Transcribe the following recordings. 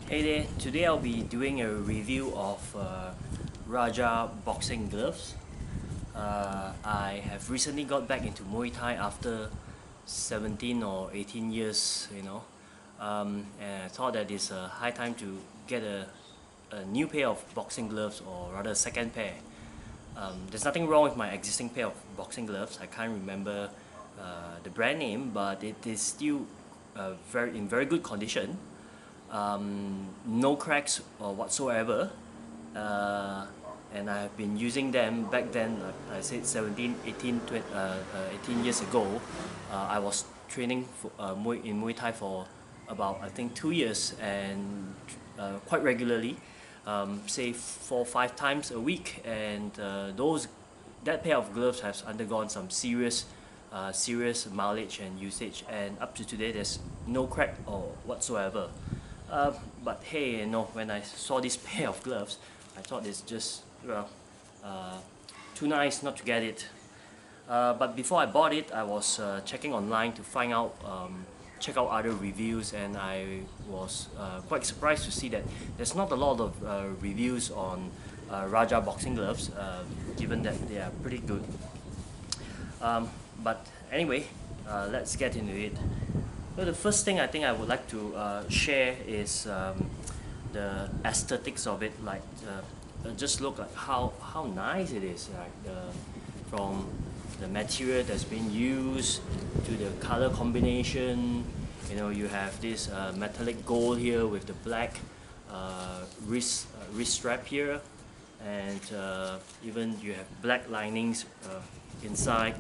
Hey there, today I'll be doing a review of Raja boxing gloves. I have recently got back into Muay Thai after 17 or 18 years, and I thought that it's a high time to get a new pair of boxing gloves, or rather a second pair. There's nothing wrong with my existing pair of boxing gloves. I can't remember the brand name, but it is still in very good condition. No cracks or whatsoever, and I have been using them back then. Like I said, 17, 18, 20, 18 years ago. I was training in Muay Thai for about, I think, 2 years, and quite regularly, say 4 or 5 times a week. And that pair of gloves has undergone some serious mileage and usage, and up to today there's no crack or whatsoever. But hey, when I saw this pair of gloves, I thought it's just, too nice not to get it. But before I bought it, I was checking online to check out other reviews, and I was quite surprised to see that there's not a lot of reviews on Raja boxing gloves, given that they are pretty good. But anyway, let's get into it. Well, the first thing I think I would like to share is the aesthetics of it. Like, just look at how nice it is. Like from the material that's been used to the color combination. You have this metallic gold here with the black wrist strap here, and even you have black linings inside.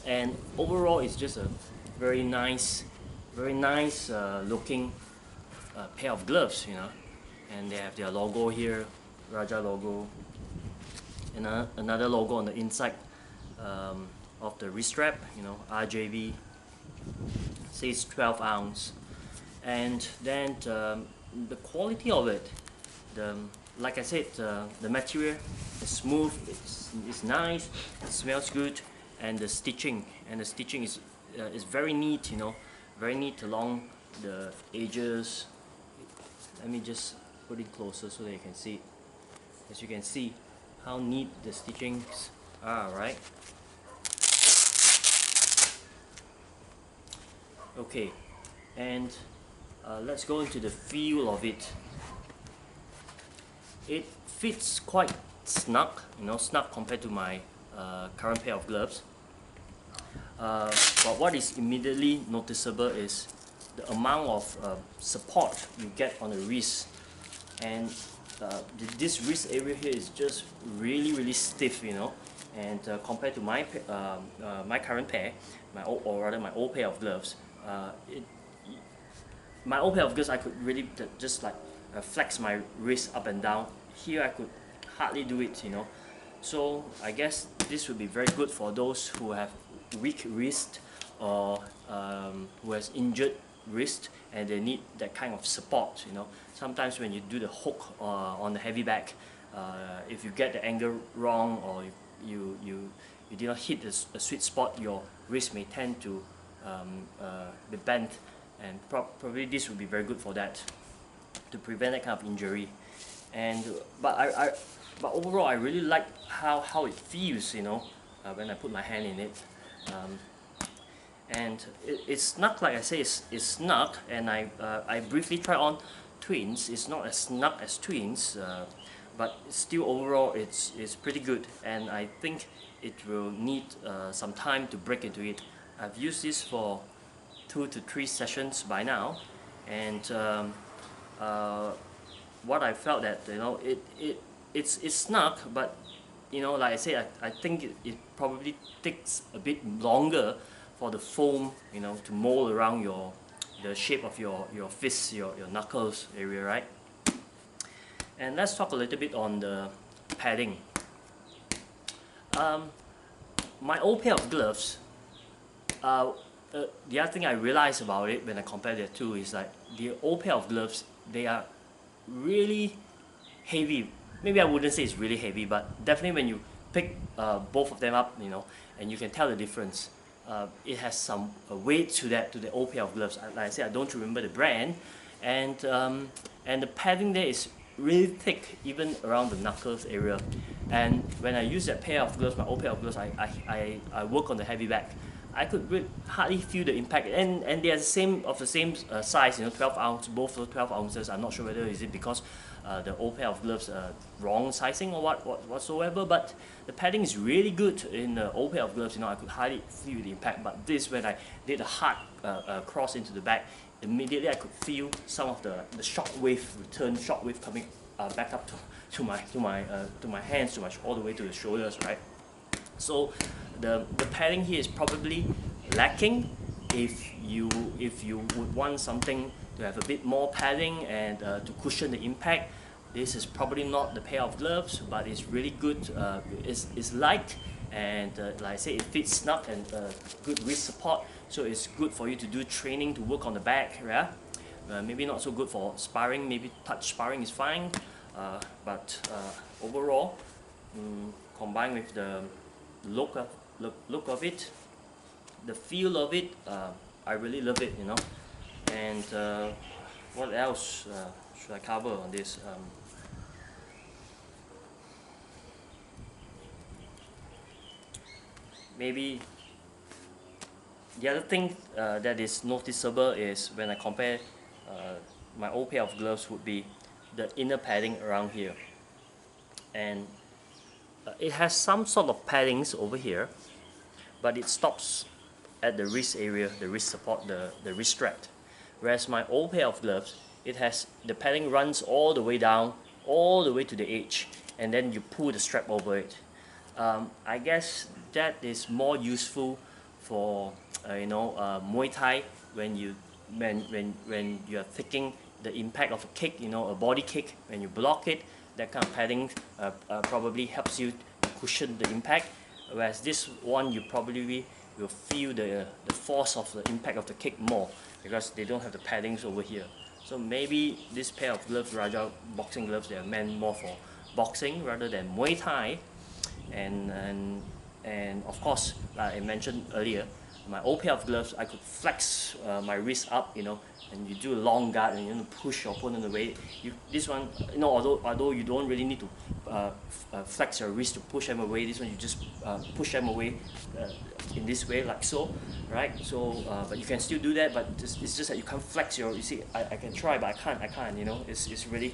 And overall, it's just a very nice looking pair of gloves, and they have their logo here, Raja logo, and another logo on the inside of the wrist strap, RJB, says 12 ounce. And then the quality of it, like I said, the material is smooth, it's nice, it smells good, and the stitching is very neat, very neat along the edges. Let me just put it closer so that you can see. As you can see how neat the stitchings are, right? Okay, and let's go into the feel of it. It fits quite snug, snug compared to my current pair of gloves. But what is immediately noticeable is the amount of support you get on the wrist, and this wrist area here is just really stiff, and compared to my current pair, my old pair of gloves, my old pair of gloves, I could really just like flex my wrist up and down. Here I could hardly do it, so I guess this would be very good for those who have weak wrist, or who has injured wrist, and they need that kind of support. Sometimes when you do the hook on the heavy bag, if you get the angle wrong, or you did not hit a sweet spot, your wrist may tend to be bent, and probably this would be very good for that, to prevent that kind of injury. And but overall, I really like how it feels, when I put my hand in it. And it's snug, like I say, it's snug, and I briefly tried on Twins. It's not as snug as Twins, but still overall it's pretty good, and I think it will need some time to break into it. I've used this for 2 to 3 sessions by now, and what I felt that it's snug, but like I say, I think it probably takes a bit longer for the foam, to mold around the shape of your fists, your knuckles area, right? And let's talk a little bit on the padding. My old pair of gloves, the other thing I realized about it when I compare the two is like the old pair of gloves, they are really heavy. Maybe I wouldn't say it's really heavy, but definitely when you pick both of them up, and you can tell the difference. It has some weight to the old pair of gloves. Like I said, I don't remember the brand, and the padding there is really thick, even around the knuckles area. And when I use that pair of gloves, my old pair of gloves, I work on the heavy bag. I could hardly feel the impact, and they are the same size, 12 ounce, both of 12 ounces. I'm not sure whether is it because the old pair of gloves wrong sizing or whatsoever, but the padding is really good in the old pair of gloves. I could hardly feel the impact, but this, when I did a hard cross into the back, immediately I could feel some of the shock wave coming back up to my hands, all the way to the shoulders, right? So the padding here is probably lacking. If you would want something to have a bit more padding and to cushion the impact, this is probably not the pair of gloves, but it's really good. It's light, and like I said, it fits snug, and good wrist support, so it's good for you to do training, to work on the back. Yeah, maybe not so good for sparring. Maybe touch sparring is fine, but overall, combined with the look of it, the feel of it, I really love it, And what else should I cover on this? Maybe the other thing that is noticeable is when I compare my old pair of gloves would be the inner padding around here, and it has some sort of paddings over here, but it stops at the wrist area, the wrist support, the wrist strap. Whereas my old pair of gloves, it has the padding runs all the way down, all the way to the edge, and then you pull the strap over it. I guess that is more useful for Muay Thai, when you are taking the impact of a kick, a body kick. When you block it, that kind of padding probably helps you cushion the impact. Whereas this one, you probably will feel the force of the impact of the kick more, because they don't have the paddings over here. So maybe this pair of gloves, Raja boxing gloves, they are meant more for boxing rather than Muay Thai. And of course, like I mentioned earlier, my old pair of gloves, I could flex my wrist up, and you do a long guard and you push your opponent away. This one, although you don't really need to flex your wrist to push them away, this one you just push them away in this way, like so, right? So, but you can still do that, but it's just that you can't flex your. You see, I can try, but I can't. It's really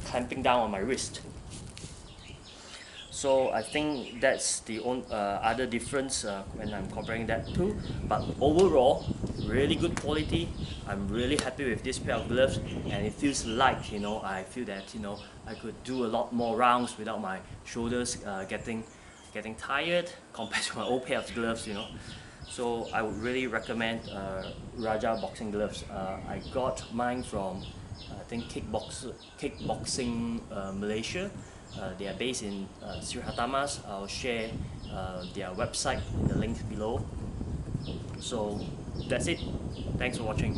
clamping down on my wrist. So I think that's the other difference when I'm comparing that to. But overall, really good quality. I'm really happy with this pair of gloves, and it feels light. I feel that I could do a lot more rounds without my shoulders getting tired compared to my old pair of gloves. So I would really recommend Raja boxing gloves. I got mine from I think Kickboxing Malaysia. They are based in Sri Hatamas. I'll share their website in the link below. So that's it. Thanks for watching.